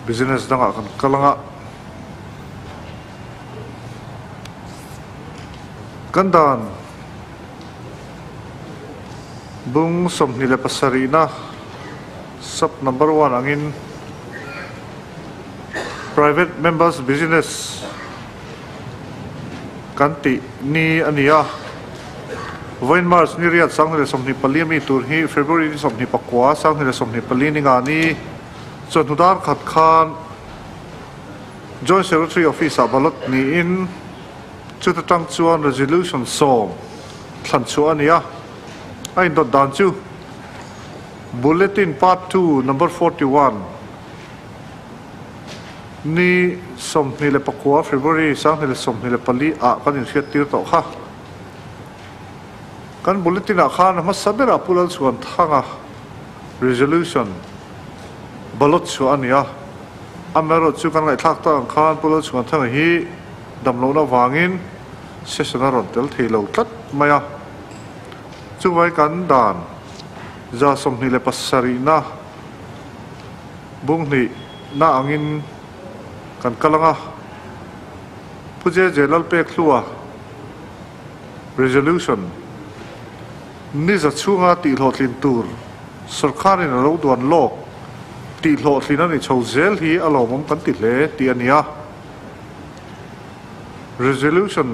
business danga kan kalanga kandan bung somni le pasarina sub number 1 angin private members business kanti ni ania Voin Mars ni riat sang le somni paliami tur hi February ni somni pakwa sang le somni palini ngani chon hudar khat khan Joint Secretary Office abalot ni in chutatang chuan resolution som thlan chuan ania ai dot dan chu bulletin part 2 number 41 ni somni le pakwa February sang le somni le pali a kan in fiat tir to kha kan bulletin a khan ma sabera pulal chuan thanga resolution balot chuan ania amero chu kan ngai thak ta khan pulal chuan thanga hi damlo na wangin session ron tel thilo tlat maya chu vai kan dan za somni le pasari na bung ni na angin kan kalanga Pu Jeje Lalpekhlua resolution ni za chhunga tihhlawhtlin tur sorkarin duan lawk tihhlawhtlin ani chho zel hi a lawmawm kan ti hle ti ania resolution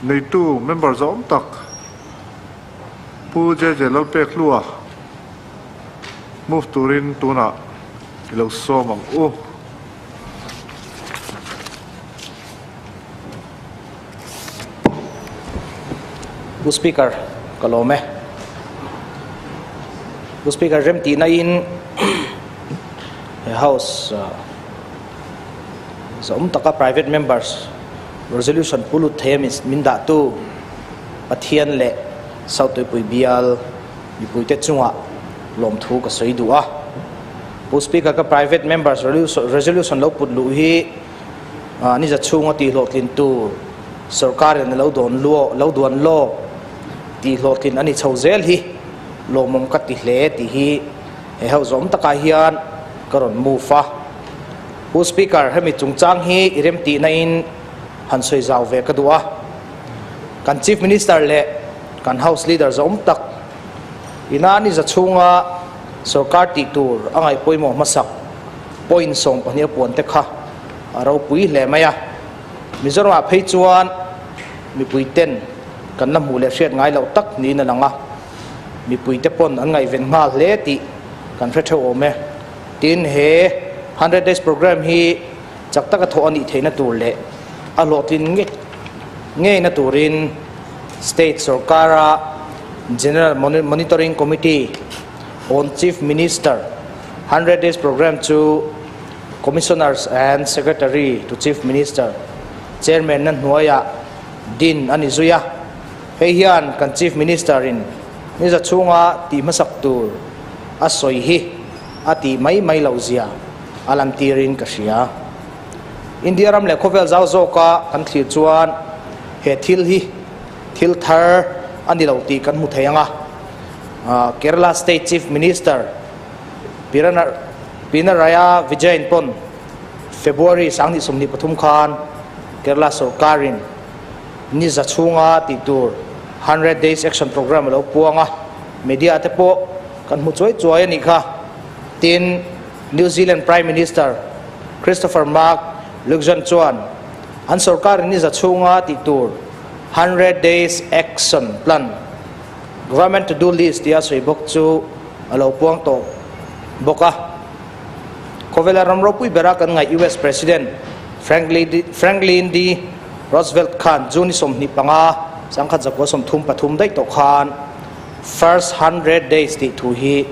nei tu member zom tak Pu Jeje Lalpekhlua move turin tuna ilo somang Bu speaker kalome Bu speaker rem ti na in house zom taka private members resolution pulut themis minda tu pathian le sautoi pui bial ipui te chunga lom thu ka soidu a Bu speaker ka private members resolution lo put lu hi ni za chunga ti hlawhtlin tu sorkarin lo duan lo tihhlawhtlin ani chho zel hi lawmawm ka ti hle ti hi he ho zom taka hian karon mufa Bu speaker hemi chungchang hi irem ti na in han soi zaw ve ka duwa kan chief minister le kan house leader zom tak ina ni za chunga sarkar ti tur angai poimo masak point song pahnia pon te kha aro pui hle maya mizoram a phei chuan mi pui ten kan na mu le hriat ngai lo tak ni na langa mi pui te pon an ngai ven nga hle ti kan hre theu ome tin he 100 days program hi chak taka tho ani theina tur le a hlawhtlin nge na turin state sarkara general monitoring committee on chief minister 100 days program to commissioners and secretary to chief minister chairman nan hnuaya din ani zuya hei hian kan chief minister in ni za chunga ti masak tur a soi hi ati mai lo zia alam tirin ka hria India ram le khovel zaw zo ka kan thlir chuan he thil thar ani lo ti kan mu theyanga Kerala state chief minister Pinaraya Vijayan pon February sangni somni pathum khan Kerala sorkarin ni za chunga ti tur 100 days action program lo puanga media te po kan mu choi ani kha tin New Zealand prime minister Christopher Mark Luxon chuan an sarkar ni za chunga ti tur 100 days action plan government to do list ya soi bok chu alo puang to boka kovela ramro pui bera kan ngai US president Franklin D Roosevelt Khan juni somni panga sangkha jakwa som thum pathum dai to khan first 100 days ti thu hi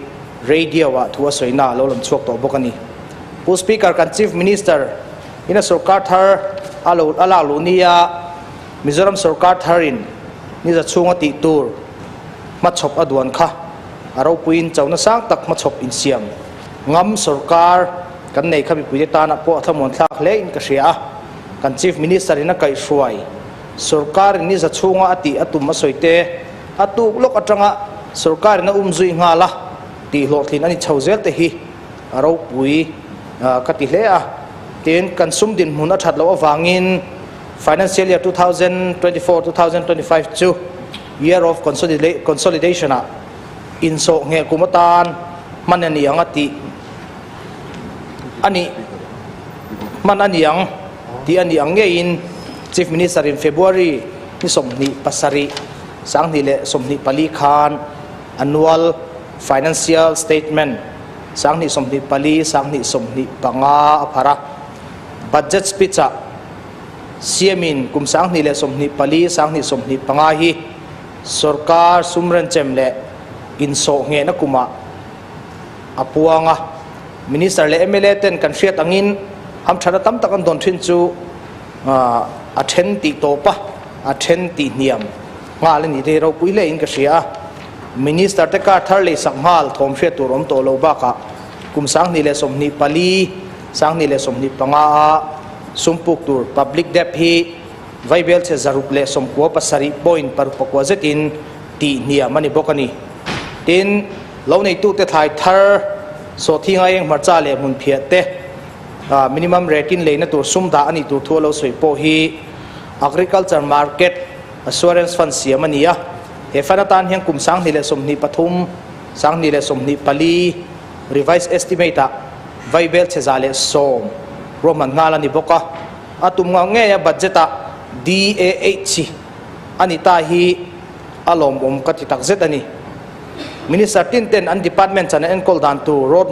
radio wa thu soina lo lam chuak to bokani Bu speaker kan chief minister ina sarkar thar ala lu niya Mizoram sarkar tharin ni za chunga ti tur ma chhop aduan kha aro puin chawna sang tak ma chhop in siam ngam sarkar kan nei khabi puite ta na po thamon thak le in ka hria kan chief minister ina kai hruai sarkar ni za chunga ati atum ma soite atu lok atanga sarkar na umzui ngala ti hlawhtlin ani chho zel te hi aro pui ka ti hle a tin kan sum din mun a that lo awangin financial year 2024-2025 chu year of consolidation a in so nge kumatan manani angati ani manani ang ti ani ang in chief minister in February ni somni pasari sang ni le somni pali khan annual financial statement sang ni somni pali sang ni somni panga apara budget speech a siamin kum sang ni le somni pali sang ni somni panga hi sarkar sumran chemle in so nge na kuma apuanga minister le MLA ten kan hriat angin ham thara tam takan don thin chu a then ti topa a then ti niam nga le ni re ro puile in ka sia minister te ka thar le sakmal thom hriat tur om to lo ba ka kum sang ni le somni pali sang ni le somni panga sumpuk tur public debt hi vaibel che zarup le somko pasari point par pakwa zetin ti niam ani bokani tin lo nei tu te thai thar so thinga eng marcha le mun phiat te minimum rate in leina tur sumda ani tur thualo soipo hi agriculture market assurance fund siamania he fanatan hiang kum sang ni le somni pathum sang ni le somni pali revised estimate a vaibel che zale som roman ngala ni boka atum nga nge ya budget a DA8 anita hi lawmawm ka ti takzet ani minister tinten an department chana enkol dan tu road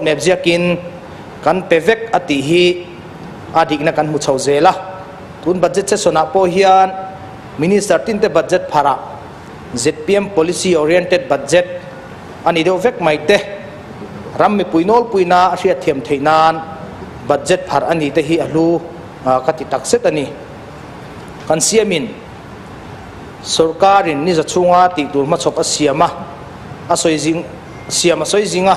map ziakin kan pevek ati hi adik na kan mu chho zela tun budget che sona po hian minister tinte budget phara ZPM policy oriented budget ani do vek mai te ram mi puinol puina asia thiam theinan budget phar ani te hi alu kati takset ani kan siamin sorkarin ni za chhunga ti tur ma chhop asiama asoijing siama soijinga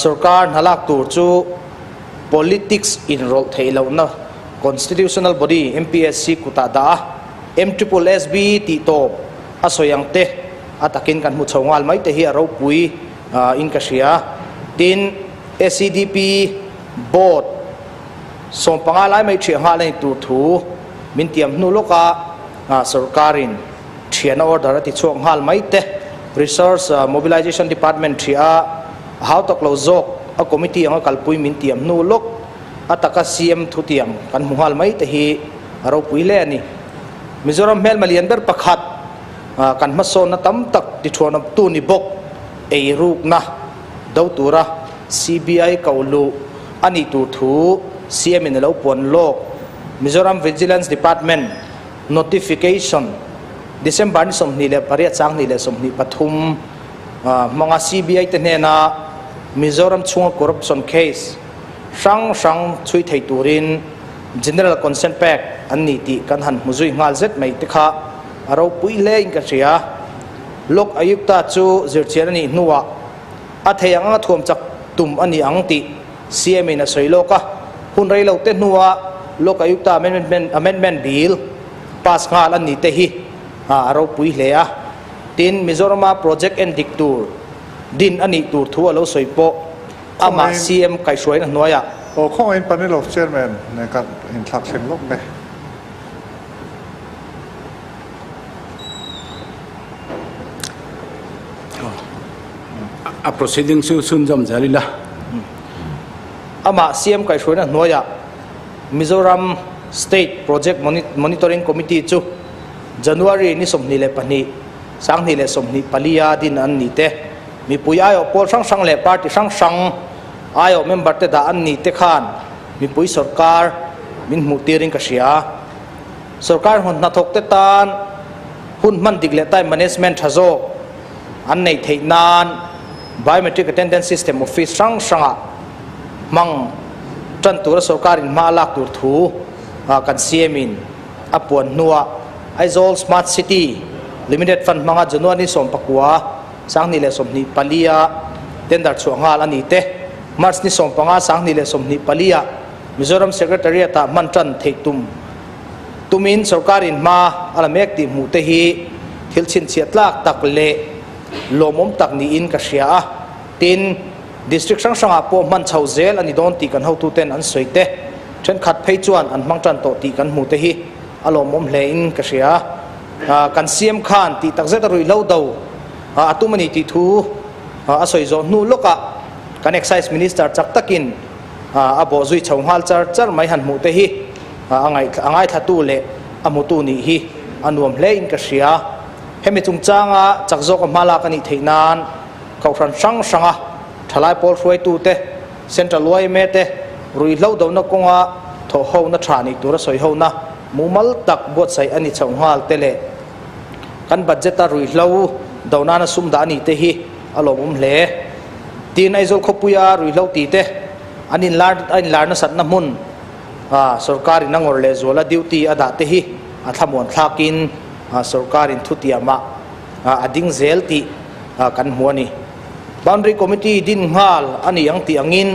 sarkar nalak tur chu politics enroll theilo na constitutional body MPSC kuta da MSSB ti to asoyang te atakin kan mu chhongal mai te hi aro pui in ka sia tin SCDP board som pangalai mai thia nga lai tu thu min tiam nu loka sarkarin thiana order ati chuang hal mai te resource mobilization department thia how to close zok a committee anga kalpui min tiam nu lok ataka CM thutiam kan muhal mai te hi aro puile ani mizoram mel malian ber pakhat kan maso na tam tak ti thona tu ni bok ei ruk na do tura CBI kaulu ani tu thu CM in lo pon lok mizoram vigilance department notification December ni somni le paria chang ni le somni pathum mga CBI te na mizoram chhunga corruption case sang chui thei turin general consent pack anni ti kan han muzui ngal zet mai te kha aro puile in ka ria lok ayukta chu zirchian ani nuwa atheyanga thom chak tum ani angti CMA na soiloka hunrei lo te nuwa lok ayukta amendment bill pass ngal ani te hi aro puile a tin mizorama project and dictur din ani tur thu alo soipo ama CM kai shoi na noya o khong in panel of chairman ne kan in thak sem lok ne a proceeding soon jam jalila ama CM kai shoi na noya Mizoram State Project Monitoring Committee chu January ni somni le pani sang ni le somni palia din an ni te mi pui ayo pol sang le party sang ayo member te da an ni te khan mi pui sarkar min mutiring ka sia sarkar hon na thok te tan hun man digle tai management thazo an nei theinan biometric attendance system office sanga mang tran tur sarkarin malak tur thu kan siamin apuan nuwa Aizol Smart City Limited Fund mga January ni som pakwa sang ni le som ni palia tender chuangal ani te March ni som panga sang ni le som ni palia Mizoram Secretariat ta mantran theitum tumin sarkarin ma alamek ti mu te hi thilchin chiatlak tak le lawmawm tak ni in ka sia tin district sang po man chho zel ani don ti kan ho tu ten an soite chen khat phei chuan an hmang tran to ti kan hmu te hi lawmawm hle in ka hria kan siam khan ti tak zet rui lo do atumani ti thu asoi zo nu loka kan excise minister chak takin abo zui chhonghal char mai han hmu te hi angai thatu le amutu ni hi anuam hle in ka hria hemi chung changa chakzok mala kani theinan kauran sanga thalai pol hruai tu te central loi me te rui lo do na konga tho ho na thani tura soi ho na mumal tak bot sai ani chhonghal te le kan budget ta rui lo do na sum da ni te hi alomum hle tin ai zol khopuya rui lo ti te anin lar na sat na mun sorkarin nangor le zola duty ada te hi athamon thlakin sorkarin thutiama ading zel ti kan huani boundary committee din hal ani yang ti angin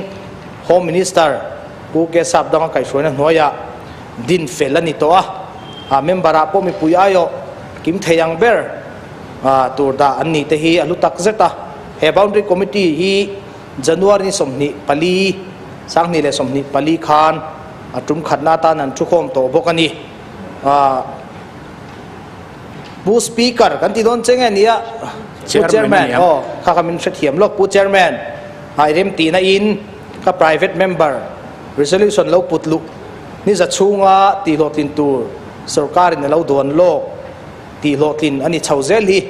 home minister pu ke sap dang kai soina hnoya din felani to a member apo mi puyayo kim theyang ber turda anni te hi alu tak zeta he boundary committee hi january somni pali sangni le somni pali khan atum khatna ta nan thukhom to bokani pu speaker kan ti don chenge nia chairman khakamin thiam lok pu chairman rem ti na in ka private member resolution lo putlu ni za chhunga tihhlawhtlin tur sorkarin lo duan lawk tihhlawhtlin ani chhozel hi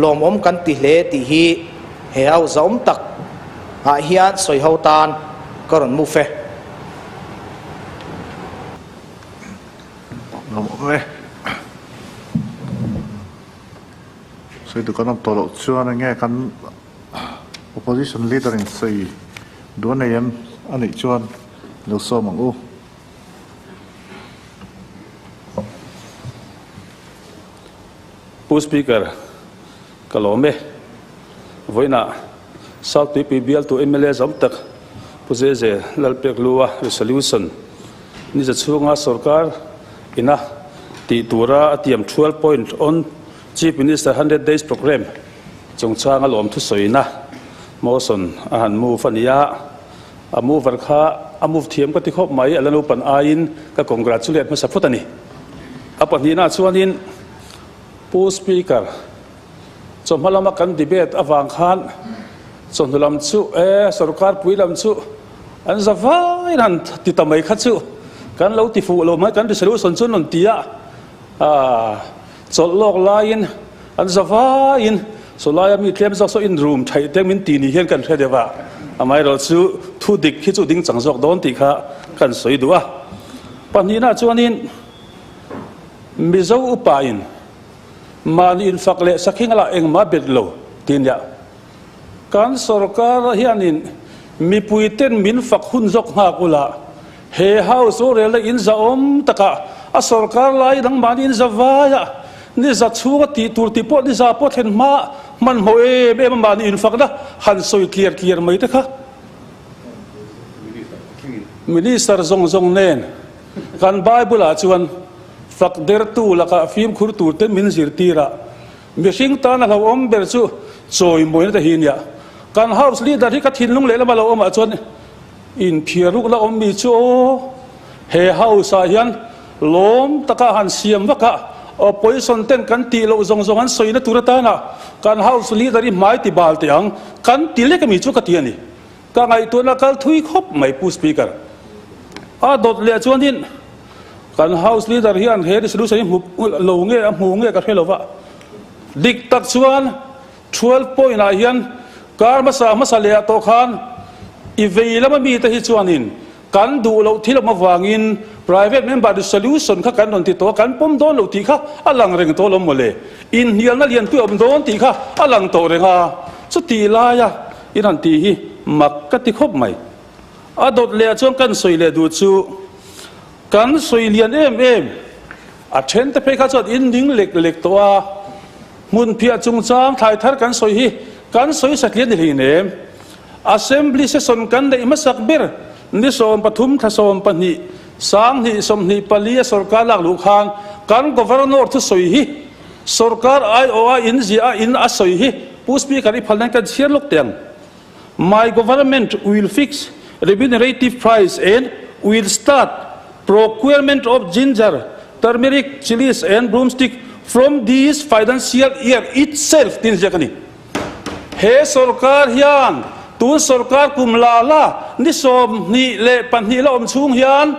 lawmawm kan ti hle ti hi he au zaum tak hian soi ho tan karon mu fe soi tu kanam tolo chuan nge kan opposition leader in sei duan em ani chuan lo so mang u pu speaker kalome voina south pi bialtu MLA zamtak Pu Jeje Lalpekhlua resolution ni za chhunga sarkar ina ti tura atiam 12 point on Chief Minister 100 days program chung changa lom thu soina motion ahan mu fania amu varkha amu thiam ka ti khop mai alanu pan ain ka congratulate ma saputani apani na chuanin pu speaker chomhalama kan debate awang khan chonhulam chu sarkar puilam chu an zawai ran ti tamai kha chu kan lo ti fu lo mai kan resolution chu non tia chol lok lain an zawain so lai mi tlem so in room thai te min ti ni hian kan thredewa amai ro chu thu dik khi chu ding changjok don ti kha kan soi duwa panina chuanin mizo upain man in fakle sakhingala engma bedlo tinya kan sarkar hianin mi puiten min fak hun jok ha kula he house orel in zaom taka a sarkar lai dang man in zawaya ni za chuga ti tur ti po ni za po then ma man hoe be man in fakda han soi clear mai ta kha minister zong nen kan bible a chuan fak der tu laka fim khur tur te min zir tira mihring ta na lo om ber chu choi moi na ta hin ya kan house leader hi ka thin lung le la lo om a chuan in phiruk la om mi chu he house a hian lom taka han siam waka opposition ten kan ti lo zong an soina turata na kan house leader i mai ti bal ti ang kan ti le ka mi chu ka ti ani ka ngai tu na kal thui khop mai pu speaker a dot le chuanin kan house leader hian he resolution lo nge mu nge ka helova dik tak chuan 12 point a hian kar masa le to khan i veila ma mi ta hi chuanin kan du lo thil ma wangin private member resolution kha kan don ti to kan pom don lo ti kha alang reng to lom mole in hial na lian pu om don ti kha alang to renga chu ti la ya iran ti hi mak ka ti khop mai adot le chong kan soi le du chu kan soi lian em a then te pe kha chot in ding lek to a mun phia chung chang thai thar kan soi hi kan soi saklian hi nem assembly session kan de masak ber ni som pathum tha som pani sang ni som ni palia sarkar lak lu khan kan governor thu soi hi sarkar ai oa in zia in a soi hi pu speaker i phalna kan chiar lok teng my government will fix remunerative price and will start procurement of ginger, turmeric, chilies and broomstick from this financial year itself tin jakani he sarkar hian tu sarkar kumla la ni som ni le pan ni la chung hian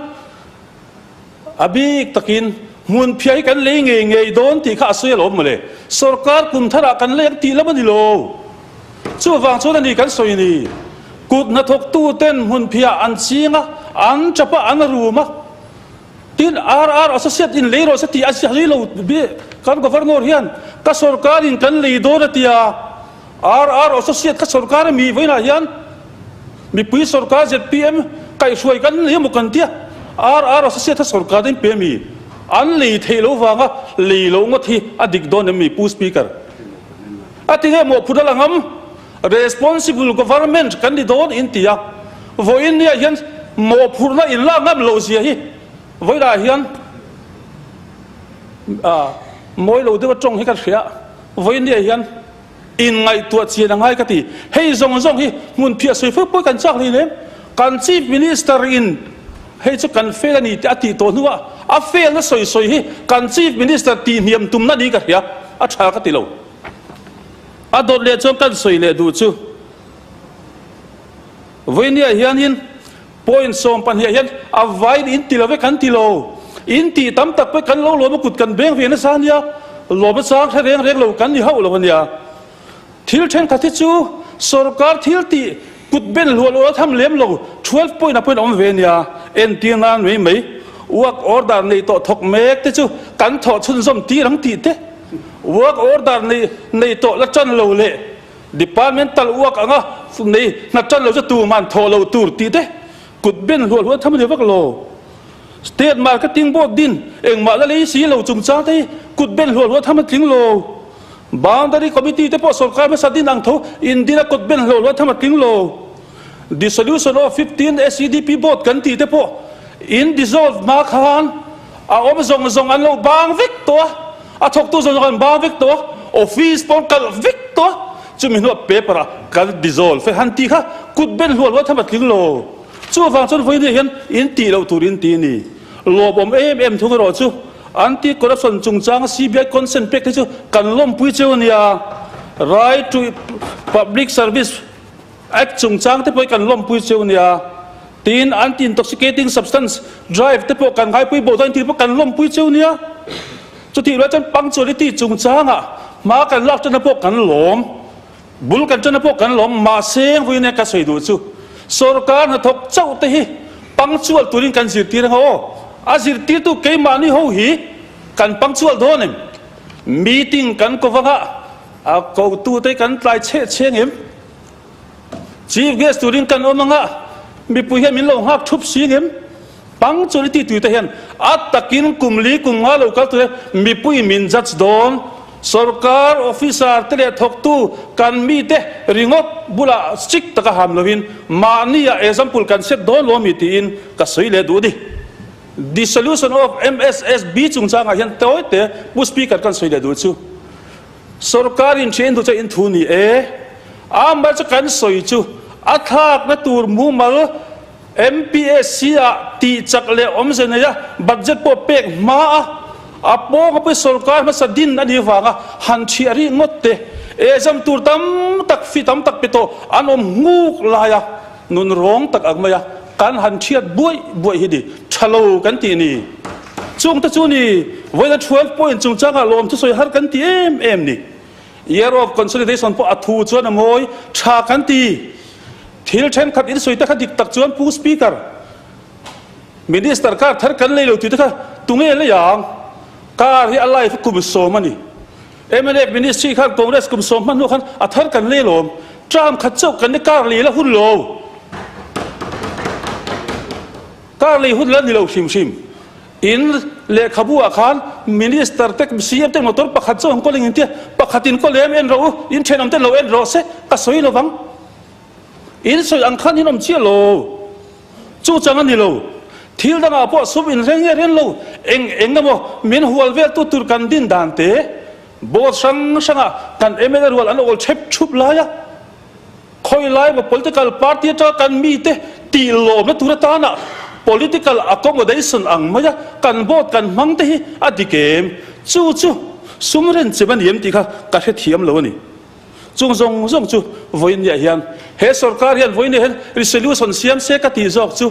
abik takin mun phiai kan le nge don ti kha sui lom le sarkar kum thara kan le ti la mani lo chu wang chu ni kan soi ni kut na thok tu ten mun phia an chinga an chapa an ruma tin RR associate in leiro sa ti asli lo bi kan governor hian ka sarkarin kan le do na tia RR associate ka sarkar mi voina hian mi pui sarkar ZPM kai suai kan le mu kan tia RR associate ka sarkar din PMI an le thelo wanga le lo ngothi adik don mi pu speaker atinge mo phudalangam responsible government kan di don in tia voin nia hian mo phurna in la ngam lo sia hi voina hian moi lo de trong hi ka khia voin nia hian in ngai tua chi na ngai ka ti hei zong zong hi mun phia soi fu poi kan chak ni le kan chief minister in hei chu kan fe ni ti ati to nuwa a fe na soi soi hi kan chief minister ti niam tum na ni ka khia a tha ka ti lo a dot le chom kan soi le du chu voin nia hian hin point som pan hian a vai in ti lo ve kan ti lo in ti tam tak pe kan lo lo ma kut kan beng ve na san ya lo ba chak tha reng reng lo kan ni hau lo nia thil then khathi chu sarkar thil ti kut ben lo lo tham lem lo 12 point a point om ve nia en ti nan me mai work order nei to thok mek te chu kan tho chun som ti rang ti te work order nei to la chan lo le departmental work anga nei na chan lo chu tu man tho lo tur ti te kut ben lo tham le vak lo state marketing board din eng ma la le si lo chung cha te kut ben lo tham tling lo boundary committee te po sarkar ma sadin ang tho indina kut ben lo tham tling lo dissolution of 15 SCDP board kan ti te po in dissolve ma khan a om zong zong an lo bang vik to a thok tu zong an bang vik to office pon kal vik to chumi no paper kal dissolve fe han ti kha kut ben lo tham tling lo chu wang chon voi ni hian in ti lo turin ti ni lawmawm em thung ro chu anti corruption chungchang CBI consent pack chu kan lom pui cheu nia right to public service act chungchang te poi kan lom pui cheu nia tin anti intoxicating substance drive te po kan ngai pui bo tin po kan lom pui cheu nia chu ti lo chan punctuality chungchang a ma kan lak chan po kan lom bul kan chan po kan lom ma seng voi ne ka soi du chu sarkar na thok chau te hi punctual turin kan zir tir ho azir tir tu ke mani ho hi kan punctual donem meeting kan ko wanga a ko tu te kan tlai che ngem chief guest turin kan omanga mi pu he min lo hak thup si ngem punctuality tu te hian atakin kumli kunga lo kal tu mi pu min judge don sarkar officer te thok tu kan mi te ringop bula stick taka ham lovin mania example kan set don lo mi tin ka soi le du di dissolution of MSSB chungchang a hian toite bu speaker kan soi le du chu sarkar in chen du cha in thu ni e am ba cha kan soi chu athak na tur mu mal MPSC a ti chak le om se ne ya budget po pek ma apo ko pe sarkar ma sadin ani wanga han thiari ngotte exam tur tam tak fi tam tak pito anom nguk la ya nun rong tak agmaya kan han thiat buai hi di thalo kan ti ni chung ta chu ni voina 12 point chung changa lom chu soi har kan ti em ni year of consolidation po athu chuan moi tha kan ti thil then khat in soi ta kha dik tak chuan pu speaker minister ka thar kan le lo ti ta kha tunge le yang kar hi alai fu kum so mani MLA ministry khan congress kum so man no khan athar kan le lom tram khat chok kan ne kar le la hun lo kar le hun la ni lo sim in le khabu khan minister tek CM tek motor pakhat chong ko ling intia pakhatin ko lem en ro in thenam te lo en ro se ka soi lo wang in soi ang khan hinom chi lo chu chang ani lo thil danga po sub in reng ren lo eng mo min hual vel tu tur kan din dan te bo sanga kan MLA rual an ol chep chup la ya khoi lai ba political party ta kan mi te ti lo na tura ta na political accommodation ang maya kan bot kan mang te hi adikem chu sumren cheban yem ti kha ka he thiam lo ni chung zong chu voin ya hian he sarkar hian voin hian resolution siam se ka ti jok chu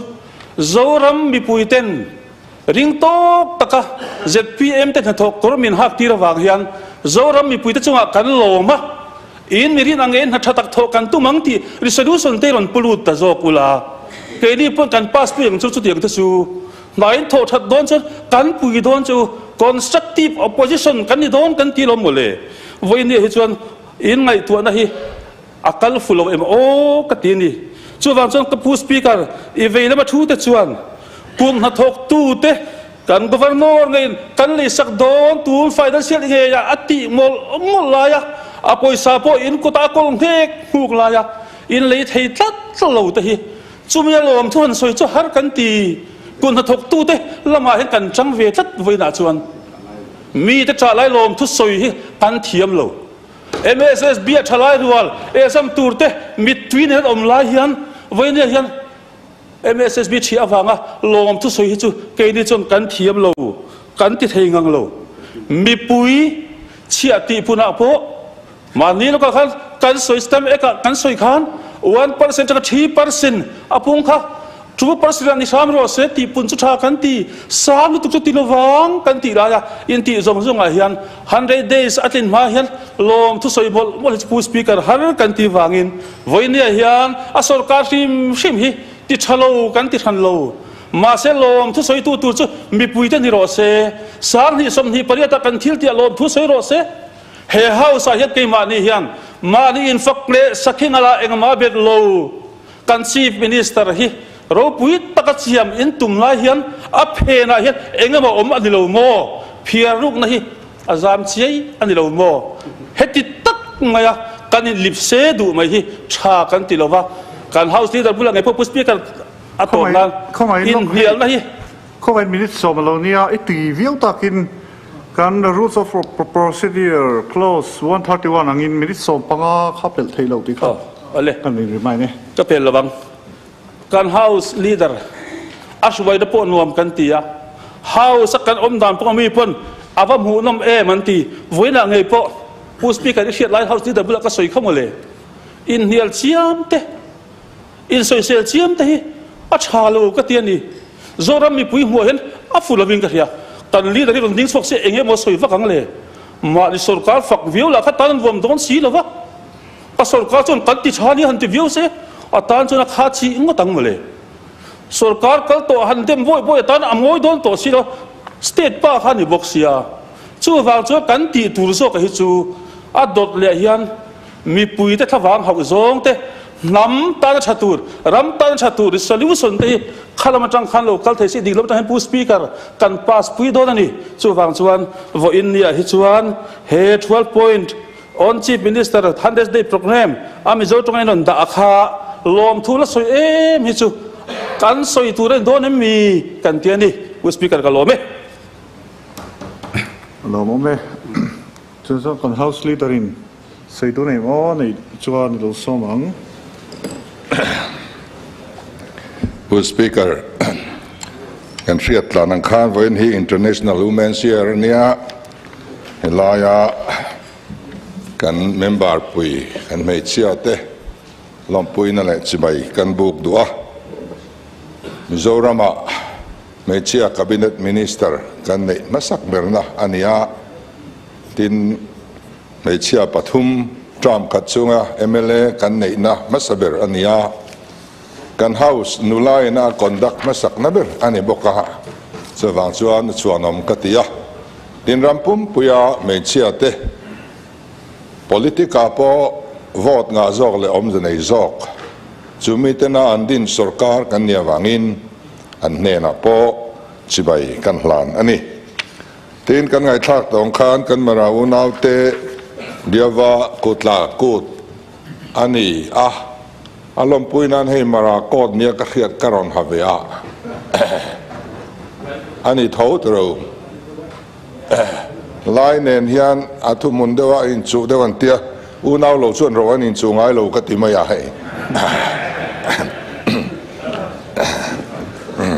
zoram mi puiten ring tok taka zpm te thok kormin hak ti rawang hian zoram mi puite chunga kan loma in mirin angen na thatak thok kan tu mangti resolution te ron pulut ta zokula ke ni pon kan pass pu yang chu tiang ta su nain tho that don chu kan pui don chu constructive opposition kan ni don kan ti lom mole voin ni hi chuan in ngai tu na hi akal fulo em o ka ti ni chu wang chuan ka pu speaker i veina ma thu te chuan kun na thok tu te kan governor ngai kan le sak don tu financial nge ya ati mol la ya a poisa po in ko ta kol ngek huk la ya in le thei tlat lo te hi chumia lom thon soi chu har kan ti kun na thok tu te lama hen kan chang ve tlat voina chuan mi te tra lai lom thu soi hi kan thiam lo MSS bia thalai rual esam turte mit twin het om lai hian voina hian MSS bi thi awanga lom thu soi hi chu ke ni chon kan thiam lo kan ti thei ngang lo mi pui chia ti puna po mani no ka khan kan soi stem eka kan soi khan 1% ka 3% apung kha 2% ni sam ro se ti pun chu tha kan ti sam tu chu ti lowang kan ti ra ya in ti zong a hian 100 days atlin ma hian lom thu soi bol pu speaker har kan ti wangin voinia hian a sarkar sim hi ti thalo kan ti than lo ma se lom thu soi tu chu mi pui te ni ro se sang hi som hi pariata kan thil ti lom thu soi ro se he house a hiat ke ma ni hian ma ni in fakle sakhingala engma bet lo kan chief minister hi ro pui taka chiam in tum lai hian a phena hian engama om ani lo mo phiar ruk na hi azam chiai ani lo mo heti tak maya kan in lip se du mai hi tha kan ti lova kan house leader bula ngai po speaker aton lan in hial na hi Comment minutes so Malonia iti viau takin kan rules of procedure clause 131 angin minutes so panga khapel thailo ti kha ale kan ni remind ne ka pel lawang kan house leader aswai da pon nuam kan tia house kan om dan po mi pon avam hu nom e man ti voina ngai po pu speaker i lai house leader bula ka soi khamole in hial chiam te in social chiam te hi a chalo ka tian ni zoram mi pui mo hen a fuloving ka ria tan leader ron ding sok se enge mo soi vakang le ma ni sarkar fak view la ka tan vom don si lova a sarkar chon kan ti chani han ti view se atan chona kha chi ingo tang mole sarkar kal to han dem boy tan amoi don to si lo state pa khani boxia chu wang chu kan ti tur so ka hi chu a dot le hian mi pui te thawang hau zong te nam ta chatur ram ta chatur solution te khalama tang khan lo kal thei si ding lo ta pu speaker kan pass pui do na ni chu wang chuan vo in nia hi chuan he 12 point on chief minister 100 day program ami zo tong en da kha lom thu la soi em hi chu kan soi tu ren do na mi kan tia ni pu speaker ka lo me lawmawm me chu so kan house leader in sei tu nei mo nei chuan lo somang Pu Speaker, kan hlawhtlin ang khan voin hi International Women's Year nia helaya kan member pui kan mei chia te lom pui na le chibai kan buk dua Mizorama mei chia cabinet minister kan nei masak berna ania tin mei chia pathum Trump chhunga MLA kan nei na masaber ania kan house nulai na conduct masak naber ani boka so wang chuanom katia tin rampum puya mechia te politika po vote nga zok le om nei zok chumitena andin sarkar kan nia wangin an nena po chibai kan hlan ani tin kan ngai thak tong khan kan marau naute diawa kutla kut ani alom puinan hei mara kod nia ka khiat karon havea ani thotro lai nen hian athu mun dewa in chu dewan tia unaw lo chuan ro an in chu ngai lo ka ti maya hei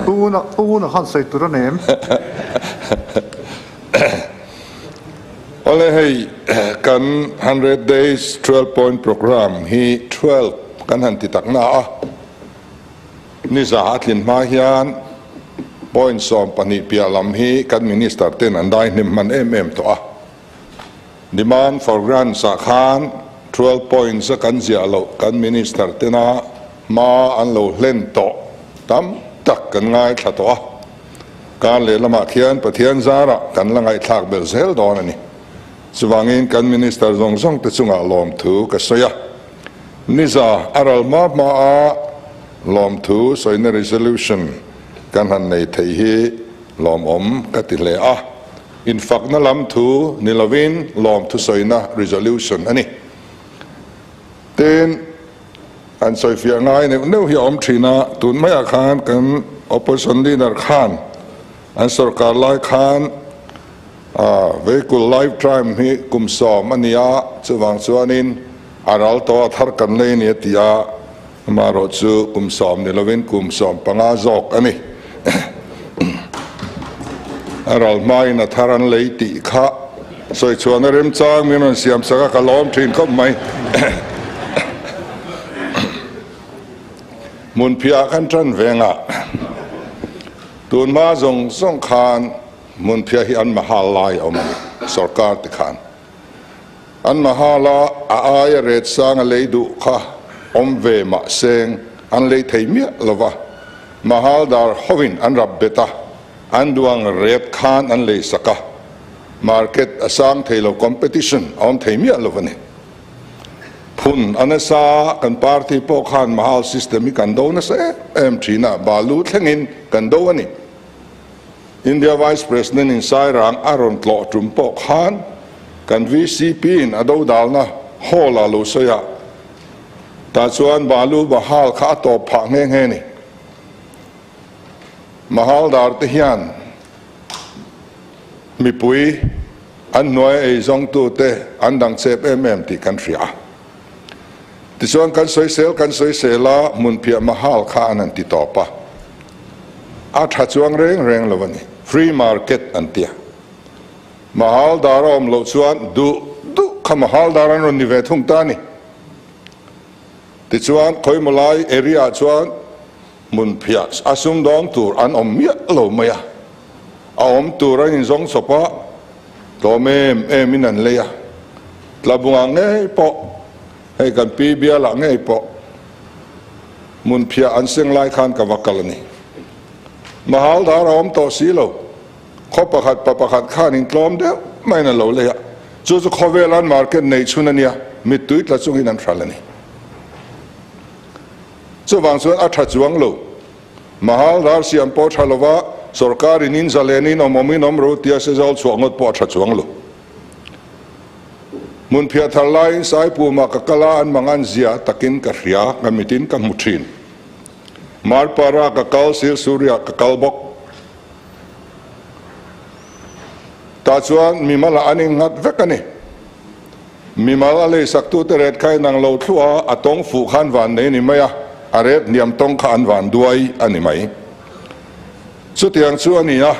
pu na khan sai tura nem ole hei kan 100 days 12 point program hi 12 kan han ti tak na a ni za atlin ma hian point som pani pialam hi kan minister ten andai nim man em to a demand for grant sa khan 12 points kan zia lo kan minister tena ma an lo len to tam tak kan ngai tha to a kan le lama khian pathian zara kan langai thak bel zel don ani chuwangin kan minister zong zong te chunga lom thu ka soya niza aral ma a lom thu soina resolution kan han nei thei hi lawmawm ka ti le a in fact na lam thu nilovin lom thu soina resolution ani ten an soi fia ngai ne hi om thina tun mai khan kan opposition leader khan an sarkar lai khan vehicle lifetime hi kum som ania chuwang chuanin aral to thar kan le ni tia maro chu kum som nilovin kum som panga jok ani aral mai na tharan lei ti kha soi chuan rem chang min siam saka ka lom thin khop mai mun phia kan tran venga tun ma zong song khan mun phia hi an mahal lai om sarkar ti khan an mahala a aya ret sang a leidu kha om ve ma seng an lei thei mi lova mahal dar hovin an rab beta an duang ret khan an lei saka market asang thailo competition om thei mi lovani phun anasa kan party po khan mahal system kan do na se em thina balu thlengin kan do ani India Vice President in Sairang Aron Tlo Trumpo Khan kan VCP in ado dalna hola lu soya ta chuan balu bahal kha to pha nge nge ni mahal dar te hian mi pui an noi ei zong tu te an dang chep ti kan ria ti chuan kan soi sela mun phia mahal kha an ti to pa a tha chuang reng lovani free market antia mahal darom lo chuan du kha mahal daran ron ni ve thung ta ni ti chuan khoi molai area chuan mun phia asum dong tur an om mi lo maya a om tur in zong sopa to mem in an leya tlabunga nge po hei kan pi bia la nge po mun phia an seng lai khan ka wakalani mahal darom to silo khopakhat papakhat khan in tlom de maina lo leya chu khovelan market nei chunania mitui tla chung in an thralani chu wang chuan a tha chuang lo mahal dar siam po thalova sorkarin in zalenin omomin omro tia se zol chuangot po tha chuang lo mun phia thalai sai pu ma ka kala an mangan zia takin ka ria ngamitin ka muthin marpara ka kal sil surya ka kalbok ta chuan mimala aning ngat vekani mimala le saktu te ret khai nang lo thua atong fu khan van nei ni maya aret niam tong khan van duai ani mai chutiang chu ania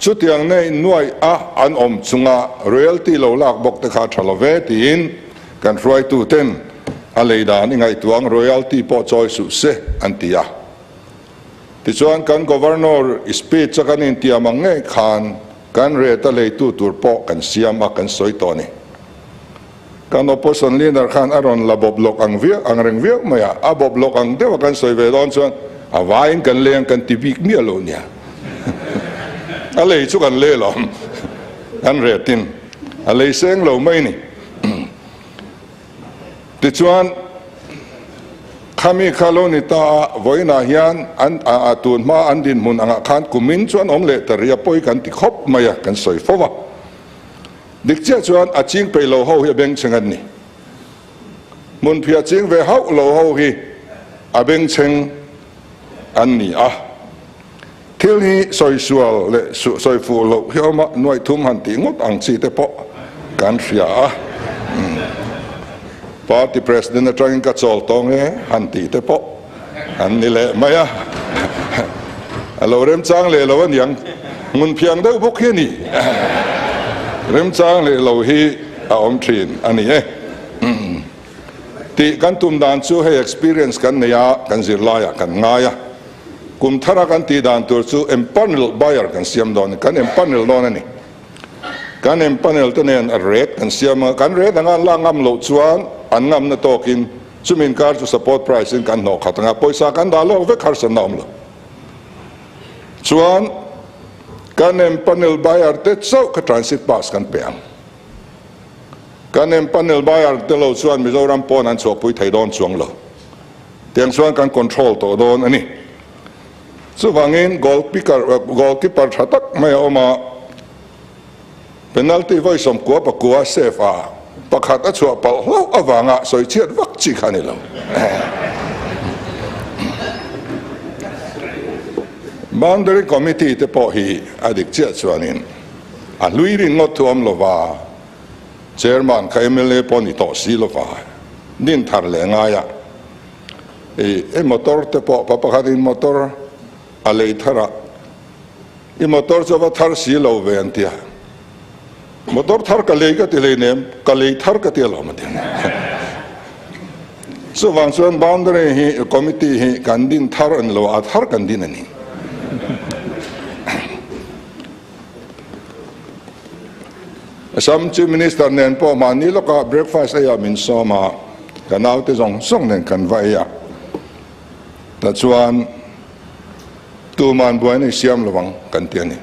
chutiang nei nuai a an om chunga royalty lo lak bok te kha thalove tin kan roi tu ten a leidan ingai tuang royalty po choi su se antia ti chuan kan governor speech chakan in tiamang nge khan kan reta lei tu tur po kan siam a kan soi to ni kan opposition leader khan aron la bob lok ang reng via maya a bob lok ang de kan soi ve don chuan a vain kan leng kan tibik mi alo nia a lei chu kan le lo kan retin a lei seng lo mai ni ti chuan khami khaloni ta voina hian an atun ma an din mun anga khan kumin chuan om le taria poi kan ti khop maya kan soi fowa dikcha chuan a ching pe lo ho hi beng chengan ni mun phia ching ve hau lo ho hi a beng cheng an ni a thil hi soi sual le soi fu lo hi ma noi thum han ti ngot ang chi te po kan ria a party president na trying ka chol tong he han ti te po an ni le maya lo rem chang le lo an yang ngun phiang deuh bawk hi ni rem chang le lo hi a om thin ani e ti kan tum dan chu he experience kan neya kan zirlaya kan ngaya kum thara kan ti dan tur chu empanel buyer kan siam don kan empanel don ani kan empanel to nen a rate kan siam kan rate anga la ngam lo chuan an ngam na tokin chumin kar chu support price in kan no khatanga poisa kan da lo ve khar san nom lo chuan kan empanel buyer te chau ka transit pass kan peang kan empanel buyer te lo chuan Mizoram pon an chok pui thai don chuang lo tiang chuan kan control to don ani chu wangin goalkeeper thatak mai oma penalty voi som kwa pa kwa safe a pakhat a chua pal hlo awanga soi chiat vak chi khani lo boundary committee te po hi adik chiat chuanin a luirin ngot thuam lova chairman ka MLA poni to si lova din thar le ngaya e motor te po papakhatin motor a lei thara i motor chawa thar si lo ve antia motor thar ka lei ka ti lei nem ka lei thar ka ti lo ma din so wang chuan boundary hi committee hi kan din thar an lo a thar kan din ani some chief minister nen po ma ni lo ka breakfast ya min so ma kanau te jong song nen kan vai ya ta chuan tu man buan siam lawang kan tiani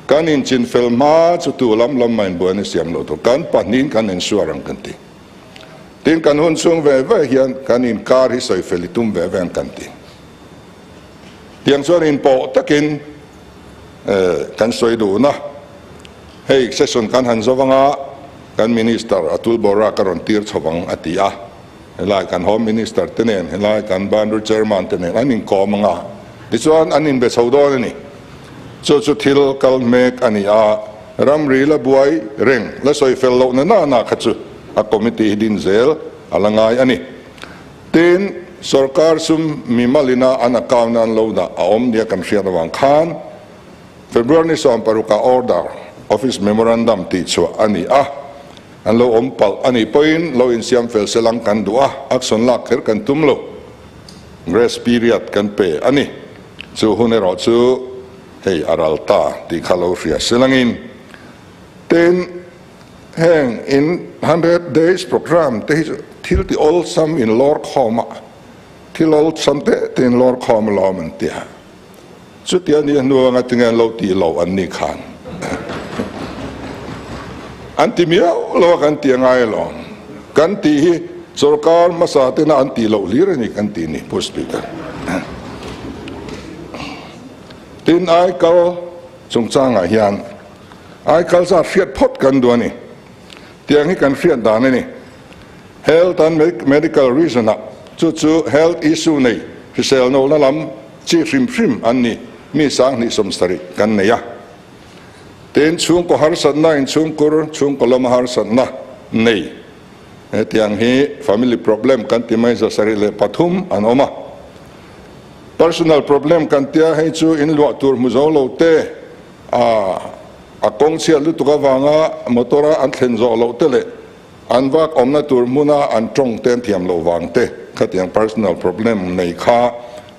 kan in chin fel ma chu tu lam main buan siam lo to kan panin kan en suarang kan ti tin kan hun sung ve hian kan in kar hi soi felitum ve kan ti tiang chuan in po takin kan soi du na hei session kan han zawanga kan minister atul bora karon tir chawang atia helai kan home minister tenen helai kan boundary chairman tenen anin komanga tichuan anin be chaudon ani chu thil kal mek ani a ramri la buai reng la soi fel lo na khachu a committee din zel alangai ani tin sarkar sum mimalina an account an lo da aom dia kan ria wang khan February som paruka order office memorandum ti chu ani a an lo om pal ani point lo in siam fel selang kan dua action lak her kan tumlo grace period kan pe ani chu hunero chu hei aralta ti khalo ria selangin ten hang in 100 days program te til ti all some in lawk homa til all some te in lawk homa lawmawm tia chu tia ni nu nga tinga lo ti lo an ni khan antimia lo kan ti ngai lo kan ti hi sarkar masa te na anti lo lir ni kan ti ni hospital tin ai kal chung changa hian ai kal sa fiat phot kan do ni tiang hi kan fiat da ni health and medical reason chu health issue nei fisel no la lam chi rim an ni mi sang ni som sari kan ne ya ten chung ko har san na in chung ko lom har san na nei tiang hi family problem kan ti mai za sari le pathum an oma personal problem kan tia hai chu in lo tur mu zo lo te a kong chia lu tu ka wanga motora an thlen zo lo te le an wak omna tur muna an trong ten thiam lo wang te khatiang personal problem nei kha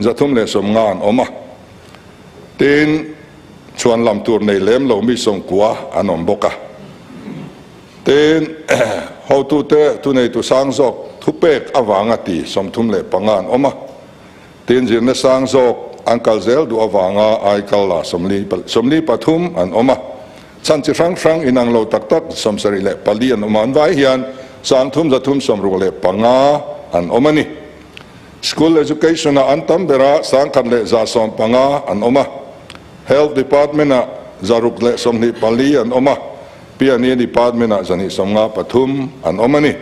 zathum le som ngan oma tin chuan lam tur nei lem lo mi song kwa anom boka ten how to te tu nei tu sang zok thu pek awanga ti som thum le pangan oma tin jin na sang zok ankal zel du awanga ai kala somli pathum an oma chan chi rang inang lo tak som sari le pali an oman vai hian sang thum za thum som ru le panga an omani school education an tam bera sang khan le za som panga an oma health department zaruk le somni pali an oma piani department zani somnga pathum an omani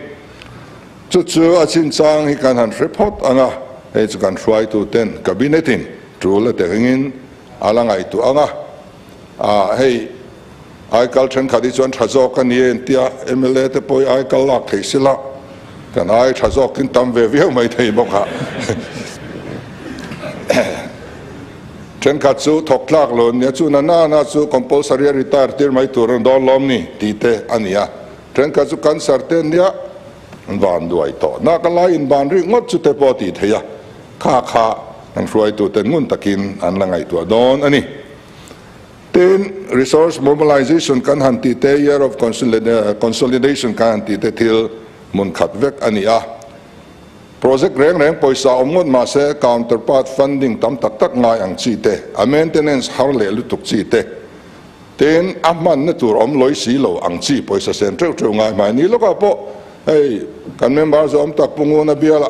chu achin chang hi kan han report anga he chu kan try to ten cabinetin trul te ngin alangai tu anga hey ai kal chen khadi chuan thazo kan yen tia MLA te poi ai kal lak theisila kan ai thazo kin tam ve mai thei bokha chen khat chu thok tlak lo ne chu na chu compulsory retire tir mai tur do lom ni ti te ania chen khat chu kan sar te nia van duai to na ka lai in ban ri ngot chu te po ti theya kha ang ruai tu ten ngun takin an langai tu don ani ten resource mobilization kan han ti te year of consolidation kan ti te thil mun khat vek ania project reng poisa omngot ma se counterpart funding tam tak ngai ang chi te a maintenance har le lu tuk chi te ten amman na tur om loi si lo ang chi poisa sen treu ngai mai ni lo ka po hey kan member zo om tak pungu na biala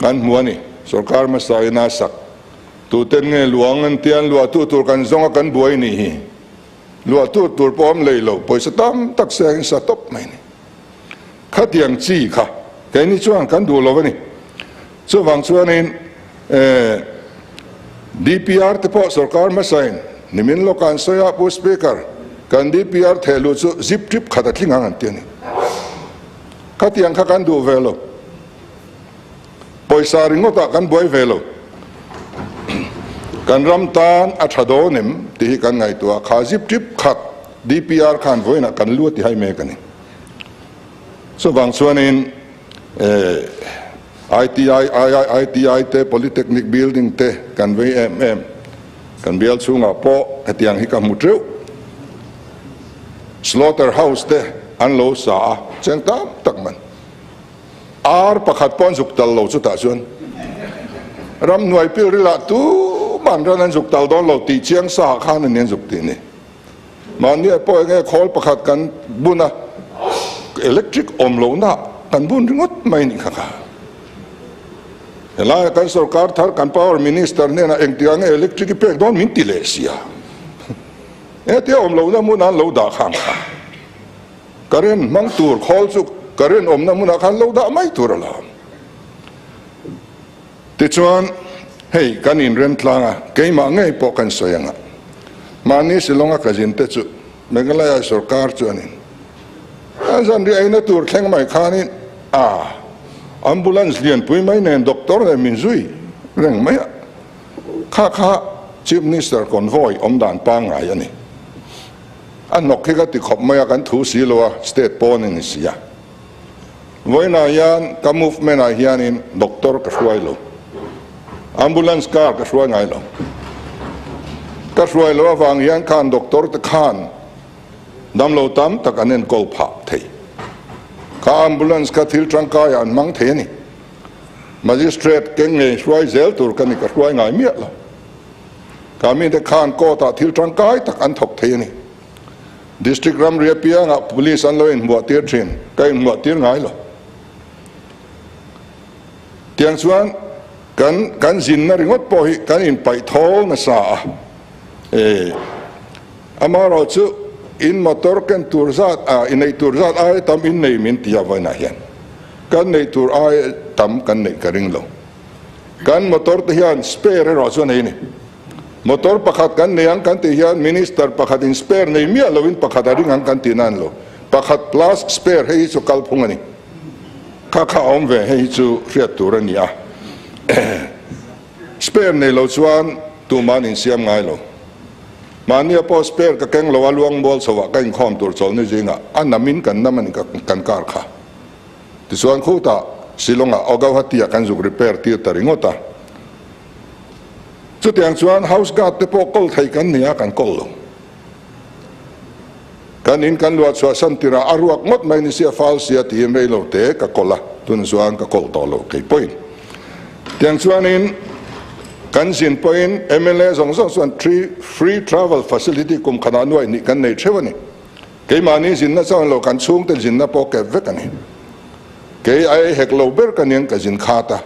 kan muani sorkar ma sai na sak tu ten nge luang an tian lua tu tur kan zonga kan buai ni hi lua tu tur pom le lo poisa tam tak se sa top mai ni khatiang chi kha cái này chuan kan du lo ni chu wang chuan in DPR te po sarkar ma sain nimin lo kan soya pu speaker kan DPR thelu chu zip trip khata thling ang an ni khatiang kha kan du velo poisa ringota kan boi velo kan ramtan a thado nim ti kan ngai tu kha zip trip khat DPR kan voina kan lu ti hai me kan ni so wang chuan in ITI te polytechnic building te kan VMM kan bial chhunga po atiang hi ka mutreu slaughterhouse te an lo sa cheng tam tak man ar pakhat pon juk tal lo chu ta chuan ram nuai pil rila tu man ran an juk tal don lo ti chiang sa khan an nen juk ti ni man ni po nge khol pakhat kan buna electric om lo na kan bun ringot mai ni kha la kan sarkar thar kan power minister ne na engtiang electric pek don min ti le sia te om lo na mun an lo da khang kha karen mang tur khol chu karen om na mun khan lo da mai tur la ti chuan hei kan in rem tlanga ke ma ngai po kan soyanga mani silonga ka jin te chu megalaya sarkar chuan in an ri aina tur thleng mai khanin ambulance lian pui mai nen doctor ne min zui reng mai kha chief minister convoy om dan pa ngai ani an nok khi ka ti khop mai kan thu si lo state pon in sia voina yan ka movement a hian in doctor ka hruai lo ambulance car ka hruai ngai lo ka hruai lo awang hian khan doctor te khan dam lo tam tak anen kol pha thei ka ambulance ka thil trangkai an mang the ni magistrate keng nge hruai zel tur kan ka hruai ngai mi la ka mi te khan ko ta thil trangkai tak an thok the ni district ram riapia nga police an lo in mo tir thin kai mo tir ngai lo tiang chuan kan zin na ringot po hi kan in pai thol na sa amaro chu in motor kan turzat in nei turzat ai tam in nei min tia vai na hian kan nei tur ai tam kan nei karing lo kan motor te hian spare ro chu nei ni motor pakhat kan nei ang kan te hian minister pakhat in spare nei mi lo in pakhat ring ang kan tinan lo pakhat plus spare hei chu kal phung ani kha om ve hei chu riat tur ani a spare nei lo chuan tu man in siam ngai lo mania po spare ka keng lo aluang bol so wa kan khom tur chol ni jinga an namin kan naman kan kar kha ti chuan khu ta silonga ogaw hatia kan zuk repair ti taringota chu tiang chuan house guard te po kol thai kan nia kan kol lo kan in kan luat chwa san tira aruak mot mai ni sia fal sia ti em lo te ka kola tun chuan ka kol to lo ke point tiang chuan in kan sin point MLA zong chuan free travel facility kum khana nuai ni kan nei thewani ke mani sin na chawn lo kan chung te sin na po ke vek ani ke ai hek lo ber kan yang ka jin khata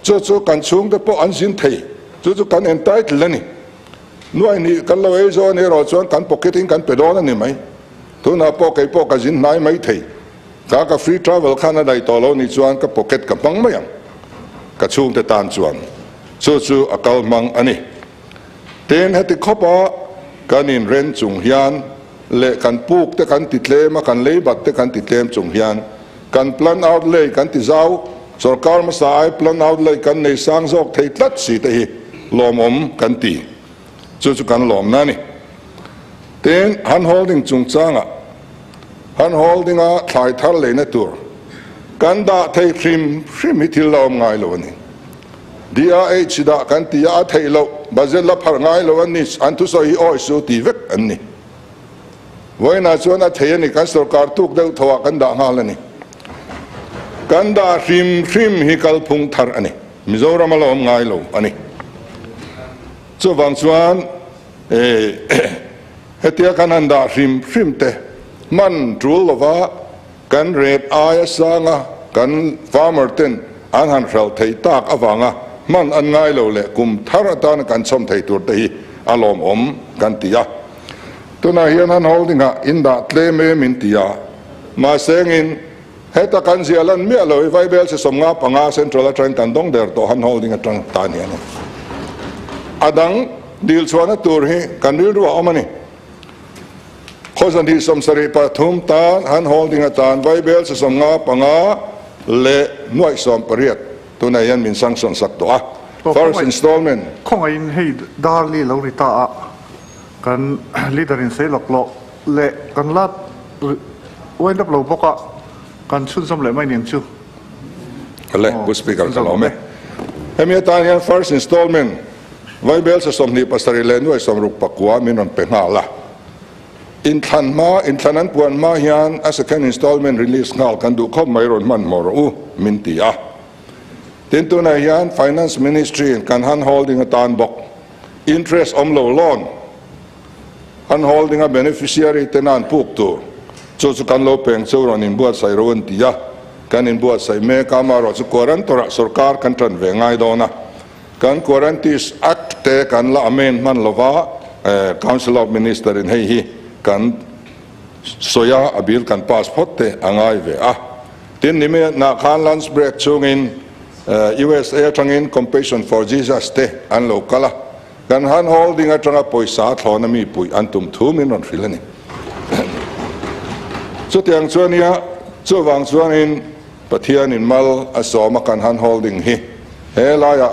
chu kan chung te po an sin thei chu kan entitled lani nuai ni kan lo e zo ne ro chuan kan pocketing kan pedona ni mai tu na po ka jin nai mai thei ka free travel khana dai to lo ni chuan ka pocket ka pang mai ka chung te tan chuan chu akal mang ani ten heti khopa kanin ren chung hian le kan puk te kan ti tlema kan leibat te kan ti tlem chung hian kan plan out le kan ti zau sarkar ma sai plan out le kan nei sang jok thei tlat si te hi lawmawm kan ti chu kan lawm na ni ten han holding chung changa han holding a thlai thar le na tur kan da thei hrim hi thil lawm ngai lo ni DRH da kan ti a thei lo bazet la phar ngai lo ni an tu so hi oi su ti vek an ni voina chuan a thei ni kan sarkar tuk deuh thawa kan da ngal ani kan da hrim hi kal phung thar ani mizoram lawm ngai lo ani chu wang chuan hetia kan an da hrim te man trul lova kan red aya sanga kan farmer ten an han khral thei tak awanga man an ngai lo le kum thar atan kan chom thei tur te hi lawmawm kan tia tuna hian han holding a in da tle me min tia ma sengin heta kan zialan mi aloi vai bel se somnga panga central atran tan dong der to han holding atang tan hian adang dil chuana tur hi kan ril ru amani khosan hi somsari pathum tan han holding atan vai bel se somnga panga le nuai som pariat tuna hian min sanction sak to a first installment khong in hei darli lo ri ta a kan leader in sei lok lo le kan lat wen dap lo boka kan chun som le mai nin chu le bu speaker ka lo me hemi ta hian first installment vai bel se som ni pasari le nuai som ruk pakwa min on pe nga la in thanan puan ma hian a second installment release ngal kan du khom mai ron man mor u min ti a tin tu na hian finance ministry kan han holding a tan bok interest lo loan han holding a beneficiary tenan puk tu chu kan lo peng chu ron in buat sai ron ti a kan in buat sai me ka ma ro chu koran tora sarkar kan tran ve ngai do na kan quarantis act te kan la amen man lova council of minister in hei hi kan soya abil kan passport te angai ve a tin ni me na khan lunch break chungin USA tangin compassion for Jesus te an lo kala kan han holding a tanga poisa thlona mi pui an tum thu min ron filani chu tiang chuania chu wang chuanin pathian in mal asoma kan han holding hi helaya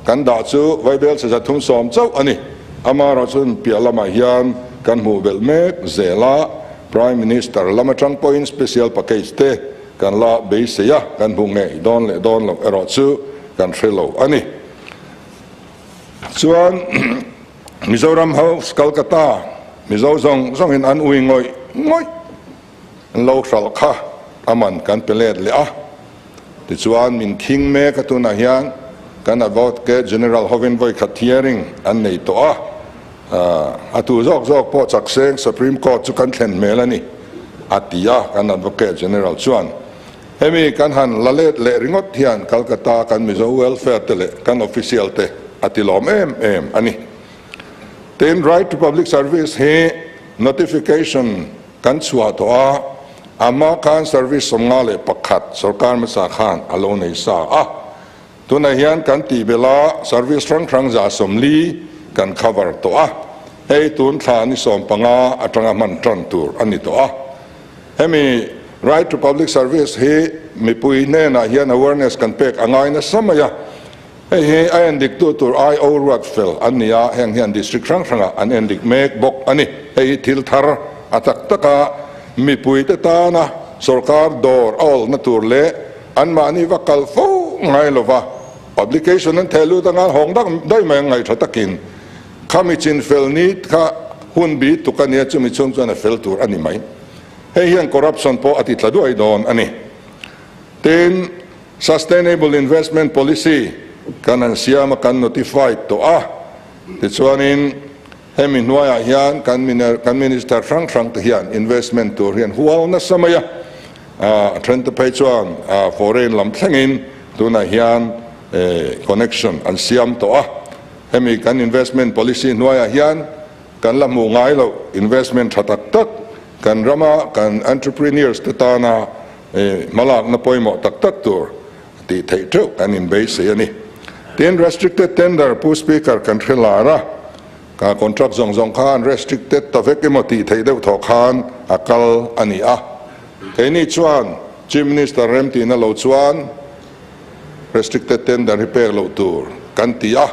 kan da chu vaibel se thum som chau ani amaro chun pialama hian kan mu bel mek zela prime minister lamachang point special package te kan la beisia kan bunge don lo ero chu kan fellow ani chuan Mizoram House Kolkata Mizozong in an uingoi ngoi lo sal kha aman kan pelet le a ti chuan min king me ka tu na hian kan about ke general hoven voi khathiering an nei to a atu zok po chakseng supreme court chu kan thlen melani atia kan advocate general chuan hemi kan han lalet le ringot hian Kolkata kan mizo welfare tele kan official te atilom em ani ten right to public service he notification kan chua to a ama kan service somngale pakhat sarkar ma sa khan alone sa a tuna hian kan ti bela service rang za somli kan cover to a hei tun thla ni som panga atanga man tran tur ani to a hemi right to public service he mi pui ne na hian awareness kan pek angai na samaya hei ai endik tu tur ai o ruat fel ania heng hian district ranga an endik mek bok ani hei thil thar atak taka mi pui te ta na sarkar dor all na tur le an mani vakal fo ngai lova application an thelu tanga hong dak dai mai ngai thatakin khami chin fel ni kha hun bi tukania chumi chung chana fel tur ani mai hei hian corruption po ati tladu ai don ani ten sustainable investment policy kan an siama kan notify to a ti chuanin hemi nuaya hian kan minister frang te hian investment tur hian hual na samaya trend pay chuan foreign lam thlengin tuna hian connection an siam to a hemi kan investment policy nuaya hian kan la mu ngai lo investment thatak tak kan rama kan entrepreneurs te tana malak na poimo tak tur ti thei theu kan in base ani ten restricted tender pu speaker kan thrilara ka contract zong khan restricted ta vekemoti thei deuh tho khan akal ani a keini chuan chief minister remti na lo chuan restricted tender repair lo tur kan ti a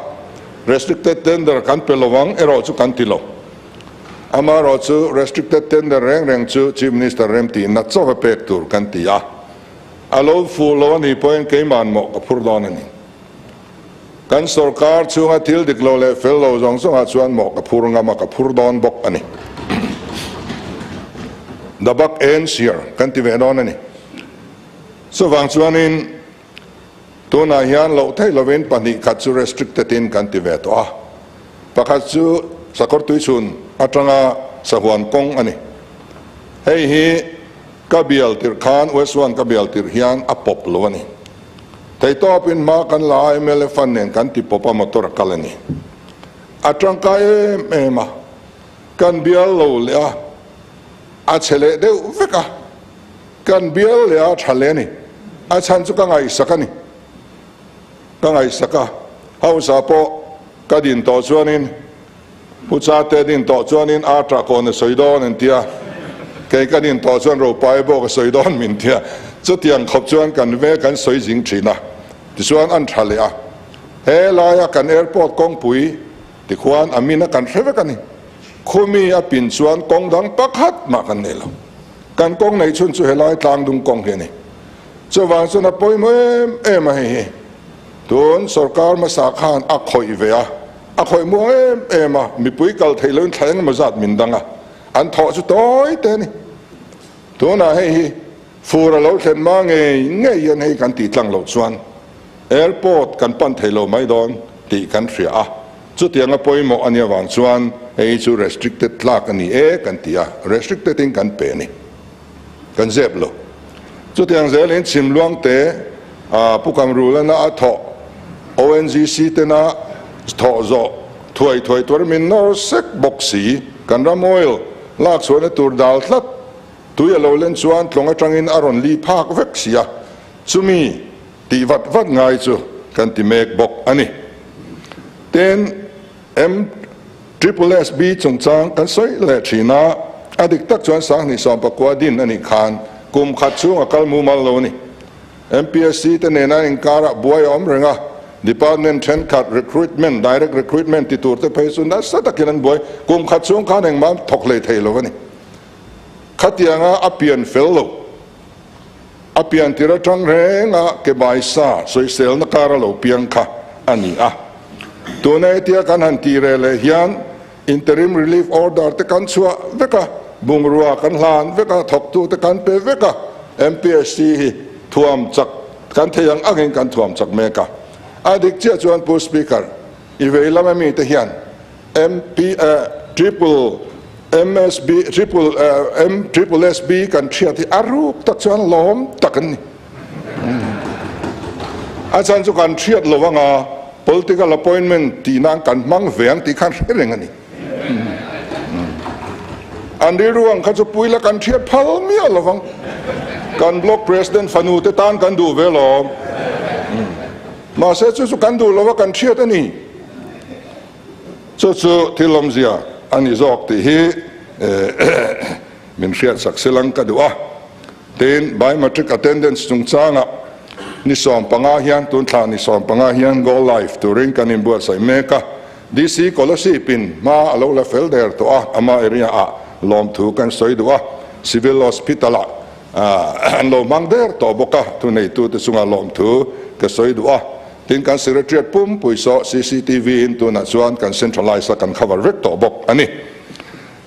restricted tender kan pelowang ero chu kan tilo ama ro chu restricted tender reng chu chief minister remti na chaw pek tur kan tia alo fu lo ni point ke man mo ka phur don ani kan sarkar chunga thil diklo le fellow jong song a chuan mo ka phur nga ma ka phur don bok ani the buck ends here kan ti ve don ani so wang chuan in to na hian lo thei lovin pani khat chu restricted in kan ti ve to a pakhat chu sakor tui chun atanga sahuan kong ani hei hi kabial tir khan west one kabial tir hian a pop lo ani thei to pin ma kan la MLA fan nen kan ti popa motor kalani atangka ma kan bial lo le a chele de veka kan bial le a thale ni a chan chu ka ngai sakani ka ngai saka hausa po kadin to chuanin pucha te din to chuanin a tra ko ne soidon en tia ke kadin to chuan ro pai bo ka soidon min tia chu tiang khop chuan kan ve kan soi jing thina ti chuan an thale a he la ya kan airport kong pui ti khuan amina kan hreve kani khumi a pin chuan kong dang pakhat ma kan nelo kan kong nei chun chu helai tlang dung kong he ni chu wang chu na poi mo em a he tun sarkar ma sa khan a khoi ve a khoi mo em a mi pui kal theilon thleng ma zat min danga an tho chu toi te ni tun a he fura lo thlen ma nge yan he kan ti tlang lo chuan airport kan pan thailo mai don ti kan ria a chu tianga poi mo ania wang chuan ei chu restricted tlak ani kan tia restricted in kan pe ni kan zep lo chu tiang zelin chimluang te pukam rulana a tho ONGC te na tho zo thoi tor min no sek boxi kan ram oil lak chuan tur dal thlat tuya lo len chuan tlonga tangin aron li phak vek sia chumi ti vat ngai chu kan ti mek bok ani ten SSSB chung chang kan soi le thina adik tak chuan sang ni som pakwa din ani khan kum khat chu akal mu mal lo ni MPSC te nena in kara boy om renga department 10 cut recruitment direct recruitment ti tur te paisun da satakilan boy kum khat chung khan eng mam thok le theilo ni khatianga apian fellow apian tira tang renga ke bai sa soi sel na kara lo piang kha ani a tunai tia kan han ti re le hian interim relief order te kan chua veka bungrua kan hlan veka thok tu te kan pe veka MPSC hi thuam chak kan theyang agin kan thuam chak meka adik chia chuan pu speaker iveilama mi te hian triple SB kan thia ti aruk tak chuan lom takan ni achan chu kan thiat lowanga political appointment ti nang kan mang veng ti khan reng ani andi ruang kha chu puila kan thiat phal mi alowang kan block president fanu te tan kan du velo ma se chu kan du lowa kan thiat ani chu thilom zia ani zok ti hi min thiat sak selang ka duwa ten biometric attendance chung changa ni som panga hian tun thla ni som panga hian go live turing kan in buat sai meka DC scholarship in ma alo la fel der to ama area a lom thu kan soi duwa civil hospital an lo mang der to boka tu nei tu te sunga lom thu ka soi duwa tin kan secretariat pum puiso CCTV in tu na chuan kan centralize kan cover rek to bok ani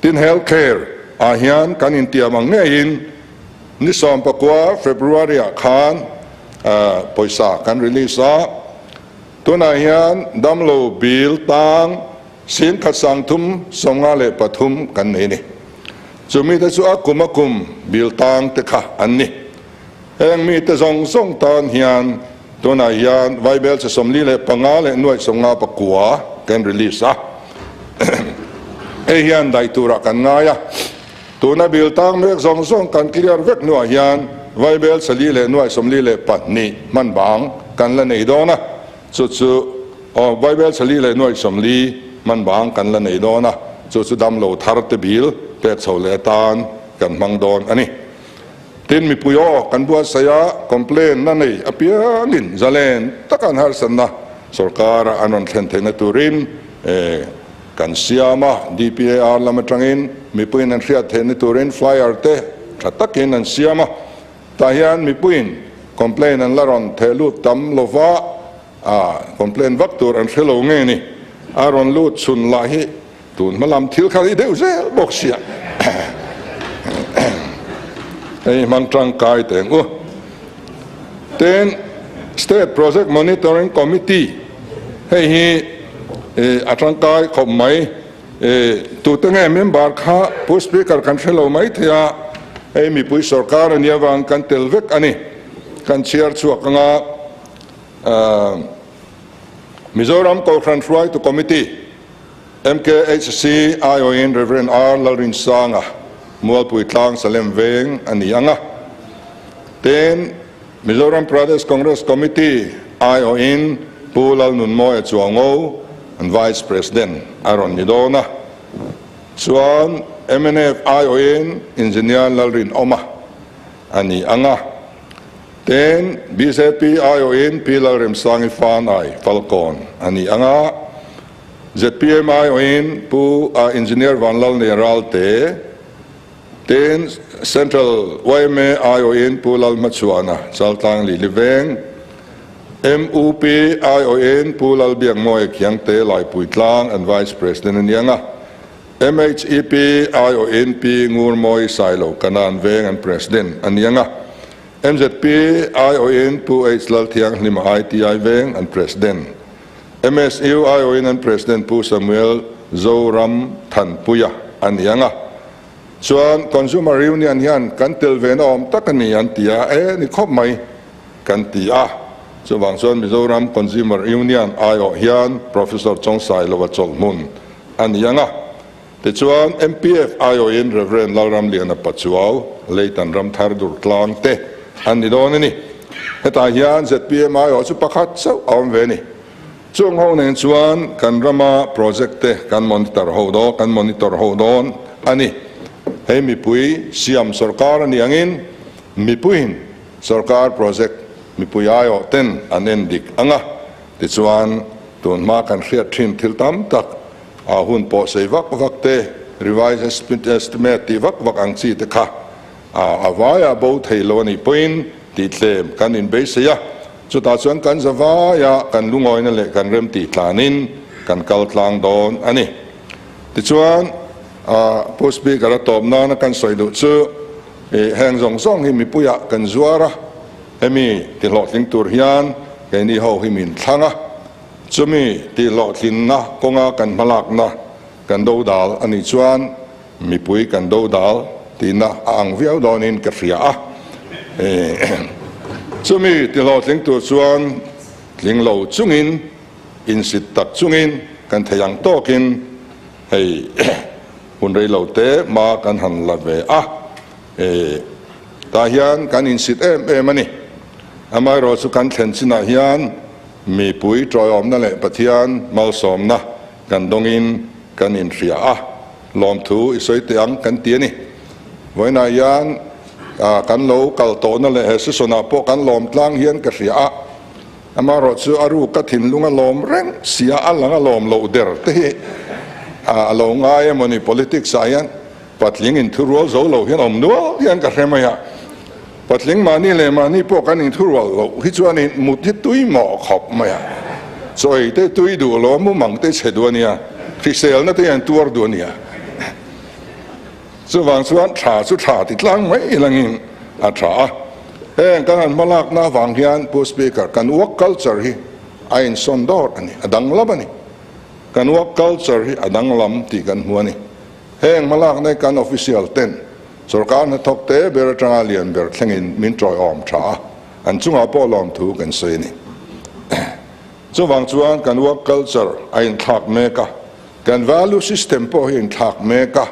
tin healthcare a hian kan in tiamang nge in ni som pakwa February khan poisa kan release tuna hian damlo bil tang sin khatsang thum songa le pathum kan nei ni chumi te chu akumakum bil tang te kha anni eng mi te zong song tan hian tuna hian vaibel se somli le panga le nuai songa pakwa kan release e hian dai tura kan ngaya tuna bil tang mek zong song kan clear vek nu hian vaibel sali le nuai somli le patni man bang kan la nei dona chu vaibel sali le nuai somli man bang kan la nei dona chu dam lo thar te bil pek chho le tan kan mang don ani tin mi puyo kan bua saya complain na nei apia nin zalen takan har sanna sorkar anon thlen thena turin kan siama DPAR lama tangin mipuin an hriat thena turin flyer te thatakin an siama tahian mipuin complain an laron thelu tam lova complain vaktur an hello nge ni aron lut sun lahi tun malam thil khali deu zel boxia ei mantang kai teng then State Project Monitoring Committee hei hi atang kai khom mai tu tenge member kha pu speaker kan hello mai thia hei mi pui sarkar ania wang kan telvek ani kan chair chuak nga Mizoram Conference to Committee MKHC ION Reverend R Lalrin Sanga mual pui tlang salem veng ani anga then Mizoram Pradesh Congress Committee ION Pulal Nunmoy Chuango and Vice President Aaron Nidona chuan MNF ION Engineer Lalrin Oma ani anga then BJP ION Pilar Remsangi Fanai Falcon ani anga ZPM ION Pu Engineer Vanlal Neralte then Central YMA ION Pulal Machuana Saltang Liliveng MUP ION Pulal Biang Moy Kiang Te Lai Puitlang and Vice President Nyanga MHEP ION P Ngur Moy Silo Kanan Veng and President Anyanga MZP ION Pu H Lal Tiang Lima ITI Veng and President MSU ION and President Pu Samuel Zoram Tan Puya Anyanga chuan consumer union hian kan tel ven om takani an tia ni khop mai kan tia chuwang chuan Mizoram Consumer Union IO hian Professor Chongsai Lowa Cholmun an yanga te chuan MPF IO in Reverend Lauram Liana Pachuao Leitan Ram Thardur Tlang te an ni don ni heta hian ZPM IO chu pakhat chau om ve ni chung ho nen chuan kan rama project te kan monitor ho don ani hei mi pui siam sarkar ni angin mi puin sarkar project mi pui ayo ten anen dik anga ti chuan tun ma kan hriat thin thil tam tak a hun po sei vak te revised estimate ti vak ang chi te kha a vaya bo theilo ni puin ti tlem kan in be se ya chu ta chuan kan zawaya kan lungoi na le kan rem ti tlanin kan kal tlang don ani ti chuan post speaker top na kan soidu chu heng zong zong hi mi puya kan zuara hemi tihhlawhtlin tur hian ke ni ho hi min thanga chumi tihhlawhtlin na konga kan malak na kan do dal ani chuan mi pui kan do dal tina ang viau donin ka ria chumi tihhlawhtlin tur chuan linglo chungin in sit tak chungin kan theyang tokin hei hun rei lo te ma kan han la ve ta hian kan in sit em ani amai ro chu kan thlen china hian mi pui troi om na le pathian mal som na kan dongin kan in ria lom thu isoi te ang kan ti ni voina hian kan lo kal to na le he su sona po kan lom tlang hian ka ria amai ro chu aru ka thin lunga lom reng sia alanga lom lo der te alo ngai moni politics ayan patling in thurol zo lo hian om nual hian ka hremaya patling mani le mani po kan in thurol lo hi chuan in mut hi tui mo khop maya choi te tui du lo mu mang te cheduania krisel na te an tur duania chuwang chuan tha ti tlang mai langin a tha kan malak na wang hian post speaker kan work culture hi ain sondor ani adang labani kan work culture hi adang lam ti kan huani heng malak nei kan official ten sarkar na thok te ber tanga lian ber thlengin min troi om tha an chunga po lom thu kan sei ni chuwang chuan kan work culture ain thak me ka kan value system po hi in thak me ka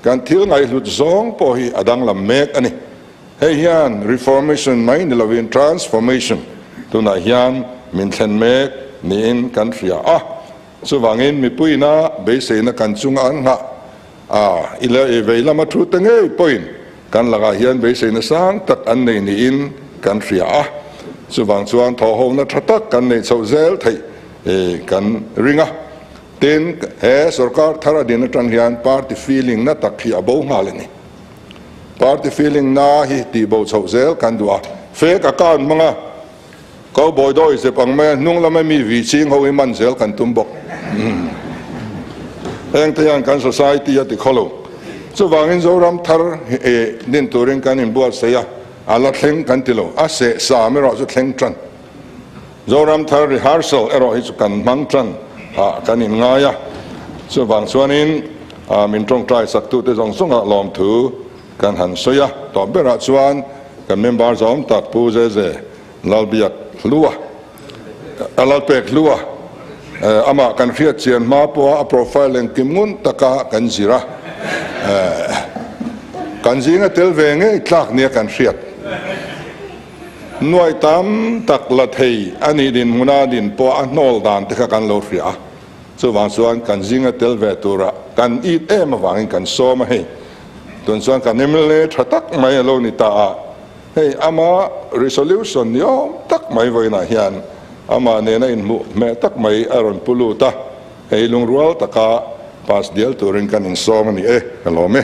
kan thil ngai hlut zong po hi adang lam mek ani hei hian reformation mai ni lovin transformation tuna hian min thlen mek ni in kan ria chuwangin mi puina beiseina kan chunga an nga ila veila ma thu tenge point kan laga hian beiseina sang tak an nei ni in kan ria chuwang chuan tho ho na thatak kan nei chho zel thei kan ringa ten he sarkar thara din atang hian party feeling na takhi abo ngalani party feeling na hi ti bo chhozel kan dua fake account manga ko boy doi se pangme nung lama mi vi ching ho man zel kan tumbok eng tian kan society ya ti kholo chu wangin zoram thar din turing kan in buat seya ala thleng kan tilo a se sa me ro chu thleng tran zoram thar rehearsal ero hi chu kan mang tran ha kan in ngaya chu wang chuanin min tong trai sak tu te jong sunga lom thu kan han soya to bera chuan kan member zom tak pu jeje lalpekhlua ama kan fiat chian ma po a profile en kimun taka kan zira kan zinga tel venge tlak ne kan fiat nuai tam tak la thei ani din huna din po a nol dan te kan lo fria so wang suan kan zinga tel ve tura kan it em wangin kan so ma hei ton suan kan MLA thatak mai lo ni ta hei ama resolution yo tak mai voina hian ama ne na in mu me tak mai aron puluta hei lung rual taka pas dial turin kan in so ma ni hello me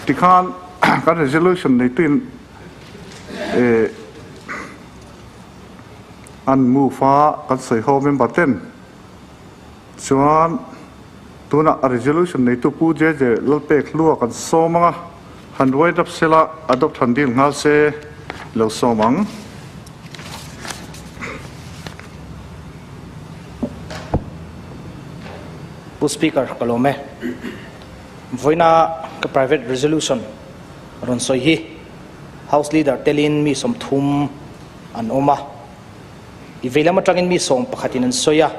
tikhan kan resolution nei tin an mu fa kan sei ho member ten chuan tuna resolution nei tu pu jeje lalpekhlua kan somanga hanwai dap sela adopt handil ngal se lo somang pu speaker kalome voina ka private resolution ron soi hi house leader telin mi som thum an oma ivela matangin mi som pakhatin an soya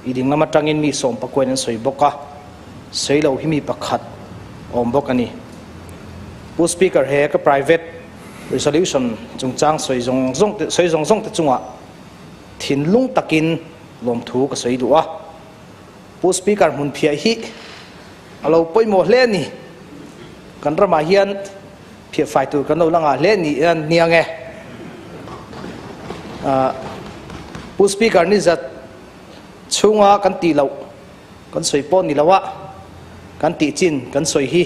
iding lama tangin mi som pakwen an soi boka soilo himi pakhat om bokani pu speaker he ka private resolution chungchang soi zong te chunga thinlung takin lom thu ka soi duwa pu speaker mun phia hi alo poimo hle ni kan rama hian phia fai tu kan lo langa hle ni niange pu speaker ni zat chhunga kan ti lo kan soi pon ni lawa kan ti chin kan soi hi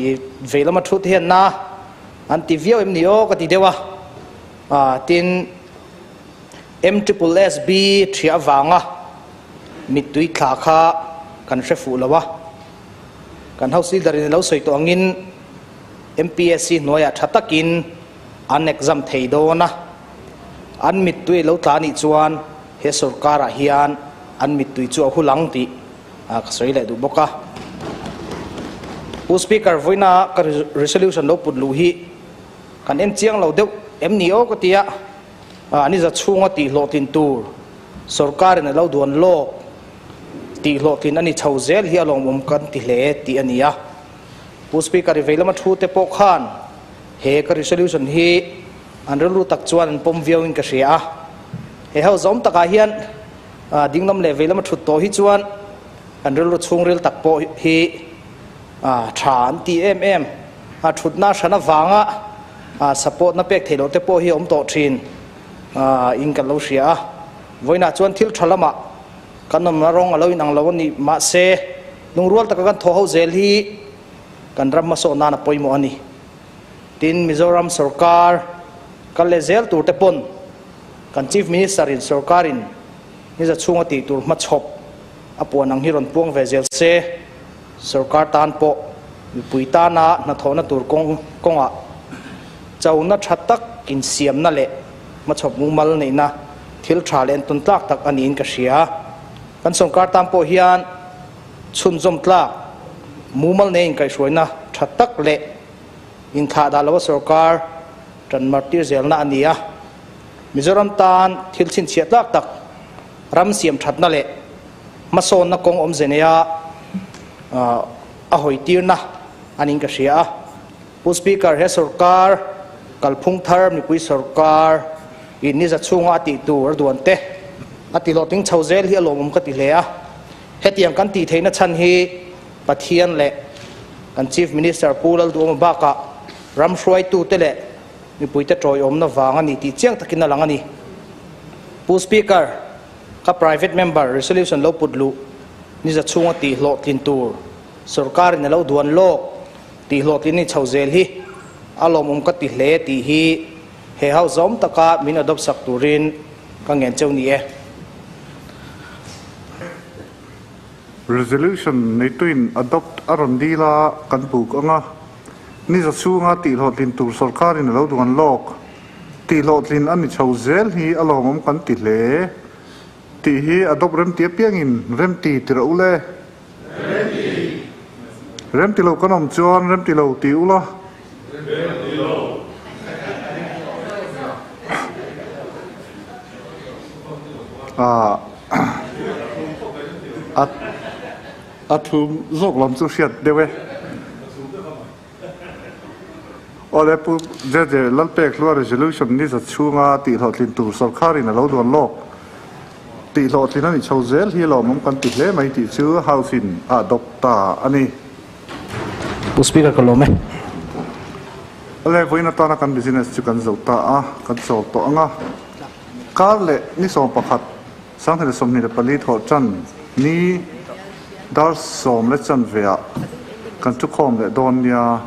i velama thu hian na an ti vio em ni o ka ti dewa tin MSSB thia wanga mitui kha kha kan hrefu lawa kan house leader in lo soi to angin MPSC noya thatakin an exam theidona an mitui lo tlani chuan he sarkara hian an mitui chu hulang ti ka soi le du boka pu speaker voina ka resolution lo put lu hi kan en chiang lo deuh em ni o ko tia ani za chhunga tihhlawhtlin tur sorkarin lo duan lawk tihhlawhtlin ani chho zel hi lawmawm kan ti hle ti ania pu speaker velama thu te pok khan he ka resolution hi an relu tak chuan an pom viau in ka hria he ho zom taka hian dingnam le velama thu to hi chuan an relu chungril tak po hi than ti thutna thana wanga support na pek thelo te po hi om to thin in kan lo hria voina chuan thil thalama kanom na rong alo inang lo ni ma se lungrual taka kan tho ho zel hi kan ram ma so na na poimo ani tin Mizoram sarkar kan le zel tur te pon kan chief minister in sorkarin ni za chunga ti tur ma chhop apuan ang hiron puang ve zel se sarkar tan po puita na thona tur konga chauna thatak in siam na le ma chhop mumal nei na thil thalen tun tlak tak ani in ka hria kan sarkar tan po hian chhun zom tlak mumal nei in kai hruaina thatak le in tha da lawa sarkar tran martir zel na ania Mizoram tan thil chin chiat lak tak ram siam that na le mason na kong om zenia a hoi tir na aning ka hria pu speaker he sarkar kalphung thar mi pui sarkar in ni za chunga ti tur duan te ati lo ting chho zel hi lawmawm ka ti hle a hetiang kan ti theina chan hi pathian le kan chief minister pulal du ma baka ram hruai tu te le mi puite troi om na wanga ni ti chiang takin na langani pu speaker ka private member resolution lo putlu ni za chhunga tihhlawhtlin tur sorkarin lo duan lawk tihhlawhtlin ni chho zel hi a lawmawm ka tihle ti hi he hau zom taka min adop sak turin ka ngen cheu ni e resolution nei tuin adopt aron dila kan buk anga ni za chunga tihhlawhtlin tur sorkarin lo duan lawk tihhlawhtlin ani chho zel hi a lawmawm kan tihle ti hi adopt rem ti piangin rem ti tira ule rem ti lo kanom chuan rem ti lo ti ula thum zok lam chu siat dewe ole pu jeje lalpekhlua resolution ni za chhunga tihhlawhtlin tur sorkarin lo duan lawk tihhlawhtlin ani chho zel hi lawmawm kan tihle mai ti chu hausin adopta ani pu speaker ka lome ale voina tana kan business chu kan zota a kan chol to anga kar le ni som pakhat sang the som ni le pali tho chan ni dar som le chan vea kan chu khom le don nia